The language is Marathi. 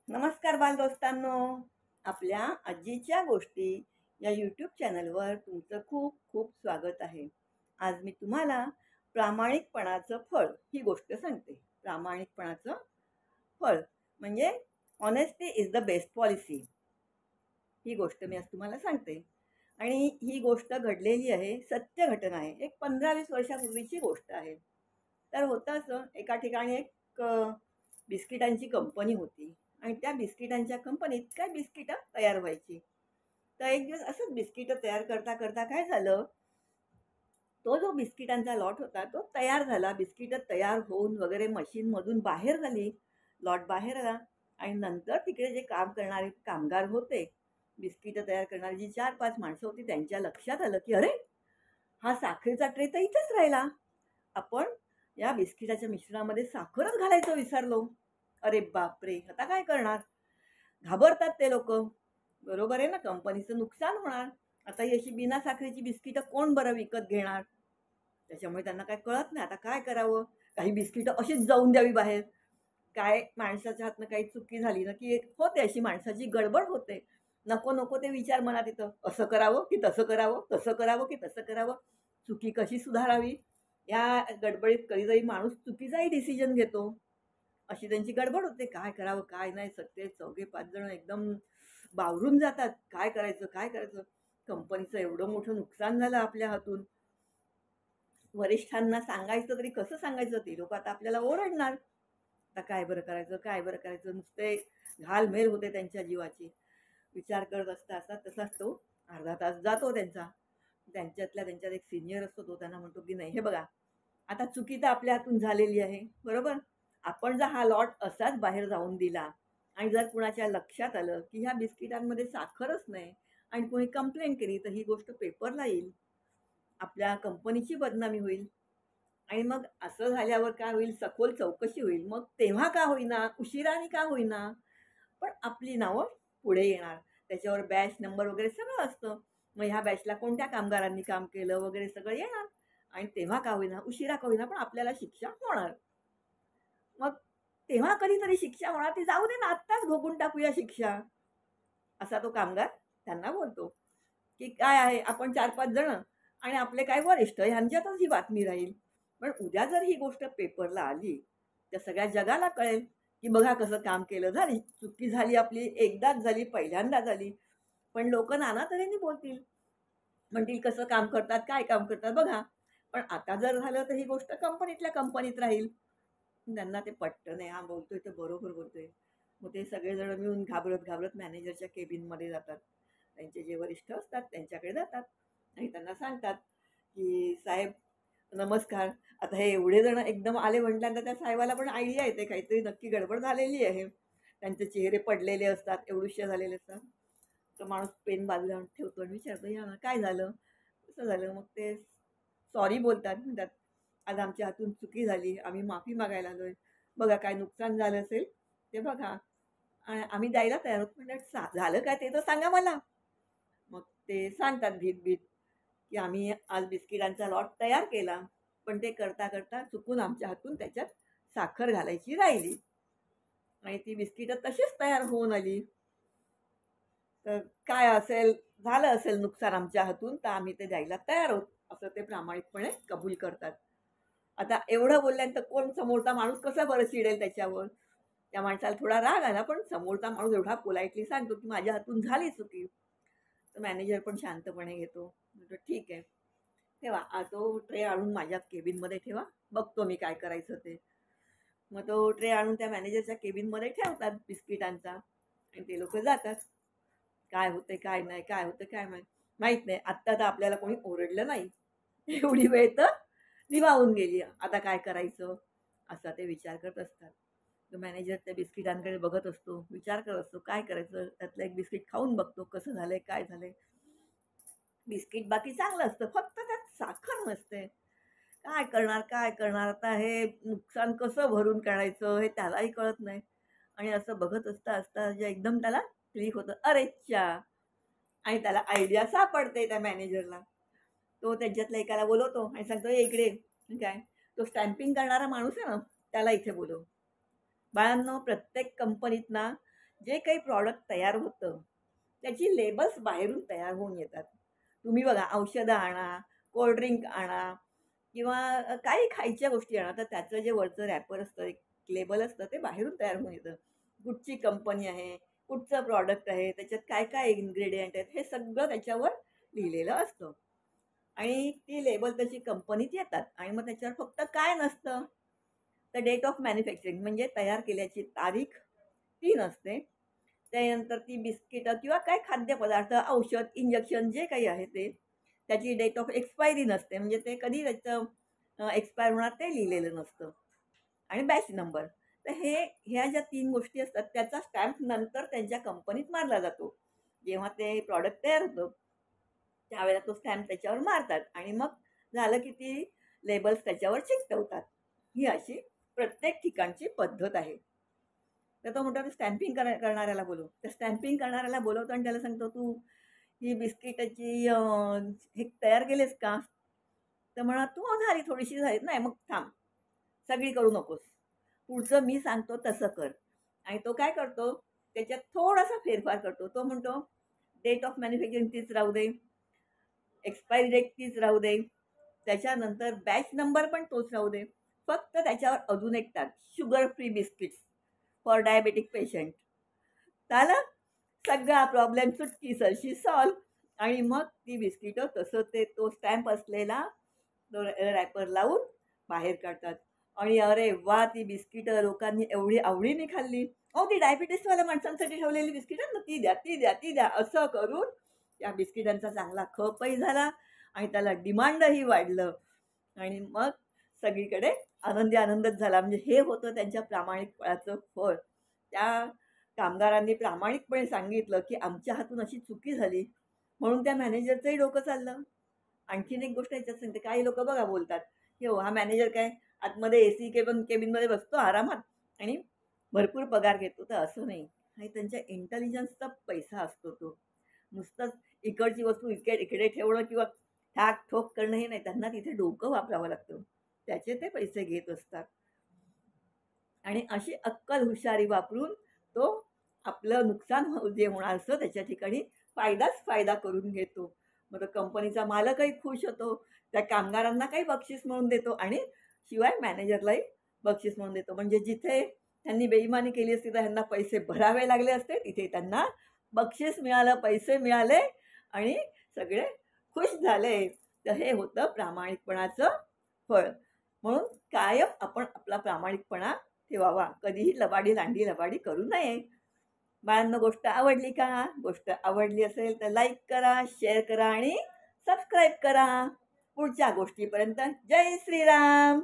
नमस्कार बालदोस्तांनो. आपल्या आजीच्या गोष्टी या यूट्यूब चॅनलवर तुमचं खूप खूप स्वागत आहे. आज मी तुम्हाला प्रामाणिकपणाचं फळ ही गोष्ट सांगते. प्रामाणिकपणाचं फळ म्हणजे honesty is the best policy ही गोष्ट मी आज तुम्हाला सांगते. आणि ही गोष्ट घडलेली आहे, सत्य घटना आहे. एक 15-20 वर्षापूर्वीची गोष्ट आहे. तर होतं असं, एका ठिकाणी एक बिस्किटांची कंपनी होती आणि त्या बिस्किटांच्या कंपनीत काय बिस्किटं तयार व्हायची. तर एक दिवस असंच बिस्किटं तयार करता करता काय झालं, तो जो बिस्किटांचा लॉट होता तो तयार झाला. बिस्किटं तयार होऊन वगैरे मशीनमधून बाहेर झाली, लॉट बाहेर आला. आणि नंतर तिकडे जे काम करणारे कामगार होते, बिस्किटं तयार करणारी जी 4-5 माणसं होती, त्यांच्या लक्षात आलं की अरे, हा साखरेचा ट्रे तर इथेच राहिला. आपण या बिस्किटाच्या मिश्रणामध्ये साखरच घालायचं विसरलो. अरे बापरे! आता काय करणार? घाबरतात ते लोकं. बरोबर आहे ना, कंपनीचं नुकसान होणार. आता ही अशी बिना साखरेची बिस्किटं कोण बरं विकत घेणार? त्याच्यामुळे त्यांना काही कळत नाही आता काय करावं? काही बिस्किटं अशीच जाऊन द्यावी बाहेर. काय माणसाच्या हातनं काही चुकी झाली ना, की होते अशी माणसाची गडबड होते. नको, नको ते विचार मनात येतं. असं करावं की तसं करावं? तसं करावं की तसं करावं? चुकी कशी सुधारावी? या गडबडीत कधीतरी माणूस चुकीचाही डिसिजन घेतो. अशी त्यांची गडबड होते. काय करावं, काय नाही? सगळे 4-5 जण एकदम बावरून जातात. काय करायचं, काय करायचं? कंपनीचं एवढं मोठं नुकसान झालं आपल्या हातून. वरिष्ठांना सांगायचं तरी कसं सांगायचं? ते लोकं आता आपल्याला ओरडणार. आता काय बरं करायचं, काय बरं करायचं? नुसते घालमेल होते त्यांच्या जीवाची. विचार करत असता तसाच तो अर्धा तास जातो त्यांचा. त्यांच्यात एक सीनियर असतो, तो त्यांना म्हणतो की नाही हे बघा, आता चुकी तर आपल्या हातून झालेली आहे, बरोबर? आपण जर हा लॉट असाच बाहेर जाऊन दिला आणि जर कुणाच्या लक्षात आलं की ह्या बिस्किटांमध्ये साखरच नाही आणि कोणी कंप्लेंट केली, तर ही गोष्ट पेपरला येईल. आपल्या कंपनीची बदनामी होईल. आणि मग असं झाल्यावर काय होईल, सखोल चौकशी होईल. मग तेव्हा का होईना, उशिराने का होईना, पण आपली नावं पुढे येणार. त्याच्यावर बॅच नंबर वगैरे सगळं असतं. मग ह्या बॅचला कोणत्या कामगारांनी काम केलं वगैरे सगळं येणार. आणि तेव्हा का होईना, उशिरा का होईना, पण आपल्याला शिक्षा होणार. मग तेव्हा कधीतरी शिक्षा होणार, ती जाऊ दे ना, आत्ताच भोगून टाकूया शिक्षा. असा तो कामगार त्यांना बोलतो, की काय आहे, आपण 4-5 जण आणि आपले काय वरिष्ठ ह्यांच्यातच ही बातमी राहील. पण उद्या जर ही गोष्ट पेपरला आली, तर सगळ्या जगाला कळेल, की बघा कसं काम केलं. झाली चुकी झाली आपली, एकदाच झाली, पहिल्यांदा झाली. पण लोकं नाना तऱ्हेने बोलतील. म्हणतील कसं काम करतात, काय काम करतात बघा. पण आता जर झालं तर ही गोष्ट कंपनीतल्या कंपनीत राहील. त्यांना ते पटतं नाही. हा बोलतोय ते बरोबर बोलतोय. मग ते सगळेजण मिळून घाबरत मॅनेजरच्या केबिनमध्ये जातात. त्यांचे जे वरिष्ठ असतात त्यांच्याकडे जातात आणि त्यांना सांगतात, की "साहेब नमस्कार." आता हे एवढे जण एकदम आले म्हटल्यानंतर त्या साहेबाला पण आयडिया येते काहीतरी नक्की गडबड झालेली आहे. त्यांचे चेहरे पडलेले असतात, एवढुशे झालेले असतात. तर माणूस पेन बाजूला ठेवतो आणि विचारतो, "या ना, काय झालं? कसं झालं?" मग ते सॉरी बोलतात. म्हणतात, "आज आमच्या हातून चुकी झाली. आम्ही माफी मागायला आलोय. बघा काय नुकसान झालं असेल ते बघा. आणि आम्ही द्यायला तयार आहोत." म्हणतात, झालं काय ते तर सांगा मला." मग ते सांगतात भीत-भीत, की "आम्ही आज बिस्किटांचा लॉट तयार केला. पण ते करता-करता चुकून आमच्या हातून त्याच्यात साखर घालायची राहिली आणि ती बिस्किटं तशीच तयार होऊन आली. तर काय असेल, झालं असेल नुकसान आमच्या हातून, तर आम्ही ते द्यायला तयार आहोत." असं ते प्रामाणिकपणे कबूल करतात. आता एवढं बोलल्यानंतर कोण समोरचा माणूस कसा बरं चिडेल त्याच्यावर? त्या माणसाला थोडा राग आला, पण समोरचा माणूस एवढा पोलाइटली सांगतो, की "माझ्या हातून झाली चुकी." तर मॅनेजर पण शांतपणे घेतो. म्हणतो, "ठीक आहे, ठेवा. तो ट्रे आणून माझ्या केबिनमध्ये ठेवा. बघतो मी काय करायचं ते." मग तो ट्रे आणून त्या मॅनेजरच्या केबिनमध्ये ठेवतात बिस्किटांचा आणि ते लोकं जातात. काय होतंय, काय नाही, काय होतं काय माहीत नाही. आत्ता तर आपल्याला कोणी ओरडलं नाही. एवढी वेळ तर निभावून गेली. आता काय करायचं? असा ते विचार करत असतात. तो मॅनेजर त्या बिस्किटांकडे बघत असतो, विचार करत असतो, काय करायचं? त्यातलं एक बिस्किट खाऊन बघतो, कसं झालंय, काय झालंय? बिस्किट बाकी चांगलं असतं, फक्त त्यात साखर नसते. काय करणार, काय करणार? आता हे नुकसान कसं भरून काढायचं हे त्यालाही कळत नाही. आणि असं बघत असता जे एकदम त्याला क्लिक होतं, "अरेच्चा!" आणि त्याला आयडिया सापडते त्या मॅनेजरला. तो त्यांच्यातल्या एकाला बोलवतो आणि सांगतो, "ए इकडे ये." काय, तो स्टॅम्पिंग करणारा माणूस आहे ना, त्याला इथे बोलव. बाळांनो, प्रत्येक कंपनीत ना जे काही प्रॉडक्ट तयार होतं त्याची लेबल्स बाहेरून तयार होऊन येतात. तुम्ही बघा औषधं आणा, कोल्ड्रिंक आणा किंवा काही खायच्या गोष्टी आणा, तर त्याचं जे वरचं रॅपर असतं, एक लेबल असतं, ते बाहेरून तयार होऊन येतं. कुठची कंपनी आहे, कुठचं प्रॉडक्ट आहे, त्याच्यात काय-काय इन्ग्रेडियंट आहेत, हे सगळं त्याच्यावर लिहिलेलं असतं. आणि ती लेबल त्याची कंपनीत येतात आणि मग त्याच्यावर फक्त काय नसतं, तर डेट ऑफ मॅन्युफॅक्चरिंग म्हणजे तयार केल्याची तारीख ती नसते. त्यानंतर ती बिस्किटं किंवा काय खाद्यपदार्थ, औषध, इंजेक्शन जे काही आहे ते, त्याची डेट ऑफ एक्सपायरी नसते. म्हणजे ते कधी त्याचं एक्सपायर होणार ते लिहिलेलं नसतं. आणि बॅच नंबर. तर ह्या ज्या 3 गोष्टी असतात त्याचा स्टॅम्प नंतर त्यांच्या कंपनीत मारला जातो. जेव्हा ते प्रॉडक्ट तयार होतं, त्यावेळेला तो स्टॅम्प त्याच्यावर मारतात आणि मग झालं की ती लेबल्स त्याच्यावर चिकटवतात. ही अशी प्रत्येक ठिकाणची पद्धत आहे. तर तो म्हणतो स्टॅम्पिंग करणाऱ्याला बोलव. तर स्टॅम्पिंग करणाऱ्याला बोलवतो आणि त्याला सांगतो, "तू ही बिस्किटाची हे तयार केलीस का?" तर म्हणा, "तू झाली, थोडीशी झाली." "नाही, मग थांब. सगळी करू नकोस. पुढचं मी सांगतो तसं कर." आणि तो काय करतो, त्याच्यात थोडासा फेरफार करतो. तो म्हणतो, "डेट ऑफ मॅन्युफॅक्चरिंग तीच राहू दे. एक्सपायरी डेट तीच राहू दे. त्याच्यानंतर बॅच नंबर पण तोच राहू दे. फक्त त्याच्यावर अजून एक टाक, sugar free biscuits for diabetic patient." झालं? सगळा प्रॉब्लेम चुटकी सरशी सॉल्व्ह. आणि मग ती बिस्किटं तसं ते तो स्टॅम्प असलेला तो रॅपर लावून बाहेर काढतात. आणि अरे वाह! ती बिस्किटं लोकांनी एवढी आवडीने खाल्ली. "अहो, ती डायबिटीसवाल्या माणसांसाठी ठेवलेली बिस्किटं ना, ती द्या, ती द्या, ती द्या." असं करून त्या बिस्किटांचा चांगला खपही झाला आणि त्याला डिमांडही वाढलं. आणि मग सगळीकडे आनंदी आनंदच झाला. म्हणजे हे होतं त्यांच्या प्रामाणिकपणाचं फळ. त्या कामगारांनी प्रामाणिकपणे सांगितलं, की आमच्या हातून अशी चुकी झाली, म्हणून त्या मॅनेजरचंही डोकं चाललं. आणखीन एक गोष्ट ह्याच्यात सांगते, काही लोकं बघा बोलतात, की "हो, हा मॅनेजर काय आतमध्ये एसी केबिनमध्ये बसतो आरामात आणि भरपूर पगार घेतो." तर असं नाही. आणि त्यांच्या इंटेलिजन्सचा पैसा असतो तो. नुसतंच इकडची वस्तू इकडे ठेवणं किंवा ठाक-ठोक करणं हे नाही. त्यांना तिथे डोकं वापरावं लागतं. त्याचे ते पैसे घेत असतात. आणि अशी अक्कल हुशारी वापरून तो आपलं नुकसान जे होणार असतं त्याच्या ठिकाणी फायदाच फायदा करून घेतो. मग तो कंपनीचा मालकही खुश होतो. त्या कामगारांना काही बक्षीस म्हणून देतो आणि शिवाय मॅनेजरलाही बक्षीस म्हणून देतो. म्हणजे जिथे त्यांनी बेईमानी केली असती तर त्यांना पैसे भरावे लागले असते, तिथे त्यांना बक्षीस मिळालं, पैसे मिळाले आणि सगळे खुश झाले. तर हे होतं प्रामाणिकपणाचं फळ. म्हणून कायम आपण आपला प्रामाणिकपणा ठेवावा. कधीही लांडी लबाडी करू नये. बाळांनो, गोष्ट आवडली का? गोष्ट आवडली असेल तर लाईक करा, शेअर करा आणि सबस्क्राईब करा. पुढच्या गोष्टीपर्यंत जय श्रीराम.